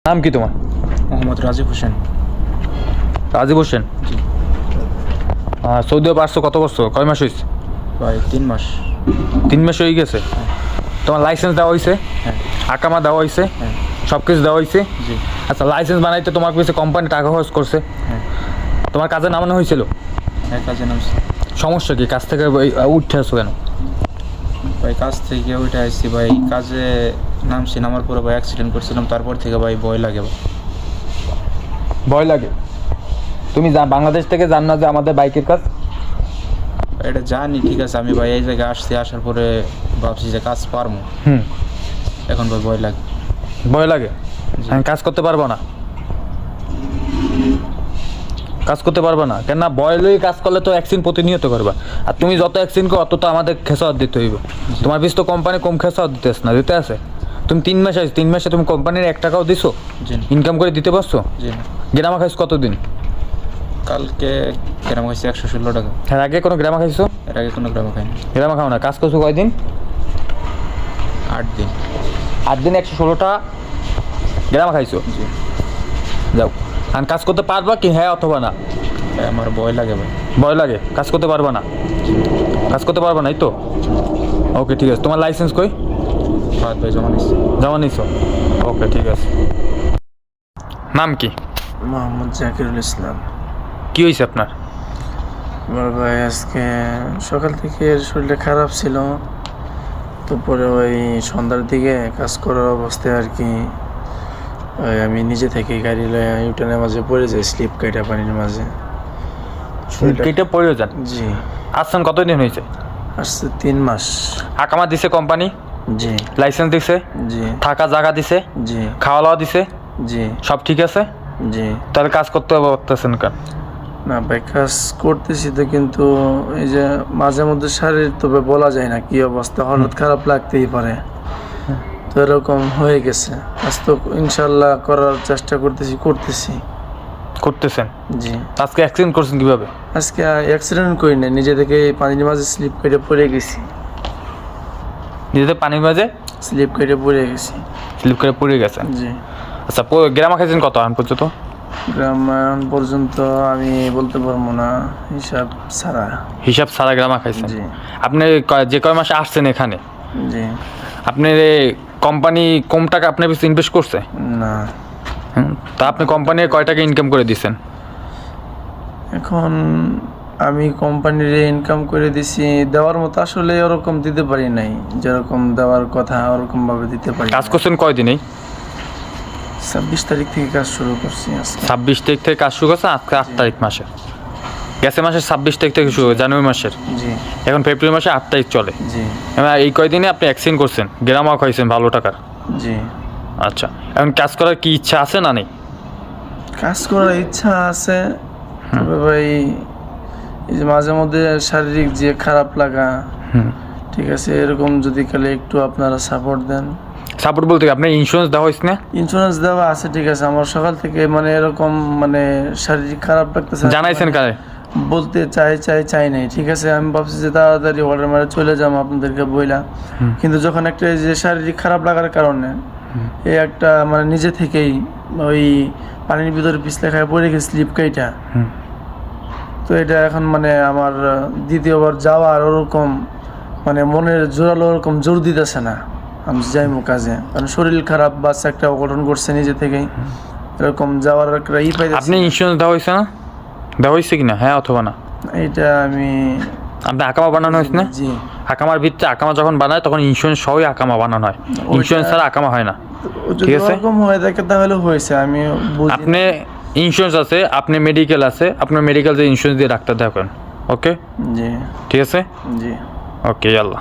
নাম কি তোমার? মোহাম্মদ রাজীব হোসেন। রাজীব হোসেন। জি সৌদি আরব আসছো কত বছর, কয় মাস হয়েছে? ভাই 3 মাস। 3 মাস হয়ে গেছে। তোমার লাইসেন্স দেওয়া হয়েছে? হ্যাঁ আকামা দেওয়া হয়েছে? হ্যাঁ সব কিছু দেওয়া হয়েছে? জি আচ্ছা, লাইসেন্স বানাইতে তোমার কাছে কোম্পানি টাকা খরচ করছে? হ্যাঁ তোমার কাজে নামানো হয়েছিল? হ্যাঁ কাজে নামছি। সমস্যা কি? কাজ থেকে উঠে আসো কেন? ভাই কাজ থেকে উঠে আসছি ভাই, কাজে নামছি, নামার পরে ভাই অ্যাক্সিডেন্ট করছিলাম, তারপর থেকে ভাই ভয় লাগে ভাই। ভয় লাগে? তুমি বাংলাদেশ থেকে জান না যে আমাদের বাইকের কাজ? এটা জানি ঠিক আছে, আমি ভাই এই জায়গায় আসছি, আসার পরে ভাবছি যে কাজ পারবো, এখন ভাই ভয় লাগে। ভয় লাগে? আমি কাজ করতে পারবো না? কাজ করতে পারবে না কেন? না ভয় লই কাজ করলে তো অ্যাক্সিডেন্ট প্রতিনিয়ত করবা, আর তুমি যত অ্যাক্সিডেন্ট করো অত তো আমাদের খেসাওয়াত দিতে হইব। তোমার পিস তো কোম্পানি কম খেসাওয়াত দিতেছ না, দিতে আছে? তুমি 3 মাস আছে, 3 মাসে তুমি কোম্পানির 1 টাকাও দিছো? জি না। ইনকাম করে দিতে পারছো? জি না। গ্রামা খাইছো কতদিন? কালকে গ্রাম খাইছি 116 টাকা। এর আগে কোনো গ্রামা খাইছো? এর আগে কোনো গ্রাম খাইনি। গ্রামা খাও না? কাজ করছো কয়দিন? 8 দিন। 8 দিন 116টা গ্রামা খাইছো? জি যাও। আর কাজ করতে পারবা কি, হ্যাঁ অথবা না? ভাই আমার ভয় লাগে ভাই। ভয় লাগে? কাজ করতে পারবা না? কাজ করতে পারবা না, এই তো? ওকে ঠিক আছে। তোমার লাইসেন্স কই? ফাহাদ ভাই জমা নিচ্ছি। জমা নিছো? ওকে ঠিক আছে। নাম কি? মোহাম্মদ জাকিরুল ইসলাম। কি হয়েছে আপনার? আমার ভাই আজকে সকাল থেকে শরীরটা খারাপ ছিল, তো পরে ওই সন্ধ্যার দিকে কাজ করার অবস্থায় আর কি ওই আমি নিজে থেকে গাড়ি লয়ে ইউটানের মাঝে পড়ে যাই, স্লিপ কাইটা পানির মাঝে। কেটে পড়ে যান? জি। আসছেন কতদিন হয়েছে? আসছে 3 মাস। আকামা দিছে কোম্পানি? জি লাইসেন্স দিছে? জি থাকা জায়গা দিছে? জি খাওয়া দাওয়া দিছে? জি সব ঠিক আছে? জি। তাহলে কাজ করতে পারতেছেন কেন? না ভাই কাজ করতেছি তো, কিন্তু এই যে মাঝে মধ্যে শারীর তবে বলা যায় না কি অবস্থা, হঠাৎ খারাপ লাগতেই পারে, তো এরকম হয়ে গেছে। আজ তো ইনশাল্লাহ করার চেষ্টা করতেছি। করতেছেন? জি। আজকে অ্যাক্সিডেন্ট করছেন কিভাবে? আজকে অ্যাক্সিডেন্ট করি না, নিজে থেকে পানির মাঝে স্লিপ কেটে পড়ে গেছি। নিজেদের পানির মাঝে স্লিপ কেটে পড়ে গেছি। স্লিপ করে পড়ে গেছেন? জি। আচ্ছা, গ্রামা খাইছেন কত এখন পর্যন্ত? গ্রামায়ণ পর্যন্ত আমি বলতে পারবো না, হিসাব ছাড়া। হিসাব ছাড়া গ্রামা খাইছেন? জি আপনি যে কয় মাসে আসছেন এখানে, জি। আপনার কোম্পানি কম টাকা আপনার পিছনে ইনভেস্ট করছে? না। তা আপনি কোম্পানির কয় টাকা ইনকাম করে দিচ্ছেন? এখন আমি কোম্পানির ইনকাম করে দিছি, দেওয়ার মতো আসলে ওরকম দিতে পারি নাই, যেরকম দেওয়ার কথা ওরকম ভাবে দিতে পারি। কাজ করছেন কয়দিনেই? 26 তারিখ থেকে কাজ শুরু করছি আজকে। 26 তারিখ থেকে কাজ শুরু করছেন, আজকে 8 তারিখ মাসে। গেছে মাসের 26 তারিখ থেকে শুরু, জানুয়ারি মাসের। জি এখন ফেব্রুয়ারি মাসে 8 তারিখ চলে। জি এবার এই কয়দিনে আপনি অ্যাক্সিডেন্ট করছেন, গ্রামাও খাইছেন ভালো টাকার। জি। আচ্ছা, এখন কাজ করার কি ইচ্ছা আছে না নেই? কাজ করার ইচ্ছা আছে, তবে ভাই এই যে মাঝে মধ্যে শারীরিক যে খারাপ লাগা, ঠিক আছে, এরকম যদি খালি একটু আপনারা সাপোর্ট দেন। সাপোর্ট বলতে আপনার ইন্স্যুরেন্স দেওয়া হয়েছে না? ইন্স্যুরেন্স দেওয়া আছে, ঠিক আছে। আমার সকাল থেকে মানে এরকম মানে শারীরিক খারাপ লাগতেছে, জানাইছেন কারে? বলতে চাই নাই, ঠিক আছে। আমি ভাবছি যে তাড়াতাড়ি অর্ডার মারে চলে যাবো আপনাদেরকে বইলা, কিন্তু যখন একটা এই যে শারীরিক খারাপ লাগার কারণে এই একটা মানে নিজে থেকেই ওই পানির ভিতরে পিছলে খায় পড়ে গেছে স্লিপ কাইটা, তো এটা এখন মানে আমার দ্বিতীয়বার যাওয়ার ওরকম মানে মনের জোরালো ওরকম জোর দিতেছে না আমি যাইমু কাজে, কারণ শরীর খারাপ, বাচ্চা একটা অঘটন করছে নিজে থেকেই, এরকম যাওয়ার একটা পাইতেছি। আপনি ইন্স্যুরেন্স দেওয়া হয়েছে না? দেওয়া হয়েছে কিনা, হ্যাঁ অথবা না? এইটা আমি আপনি আকামা বানানো হয়েছে না? জি। আকামার ভিত্তিতে আকামা যখন বানায় তখন ইন্স্যুরেন্স সহই আকামা বানানো হয়, ইন্স্যুরেন্স ছাড়া আকামা হয় না। যদি ঠিক আছে? ওরকম হয়ে থাকে তাহলে হয়েছে, আমি বুঝি। আপনি ইন্স্যুরেন্স আছে, আপনি মেডিকেল আছে, আপনার মেডিকেল যে ইন্স্যুরেন্স দিয়ে ডাক্তার দেখাবেন। ওকে জি ঠিক আছে? জি। ওকে, আল্লাহ।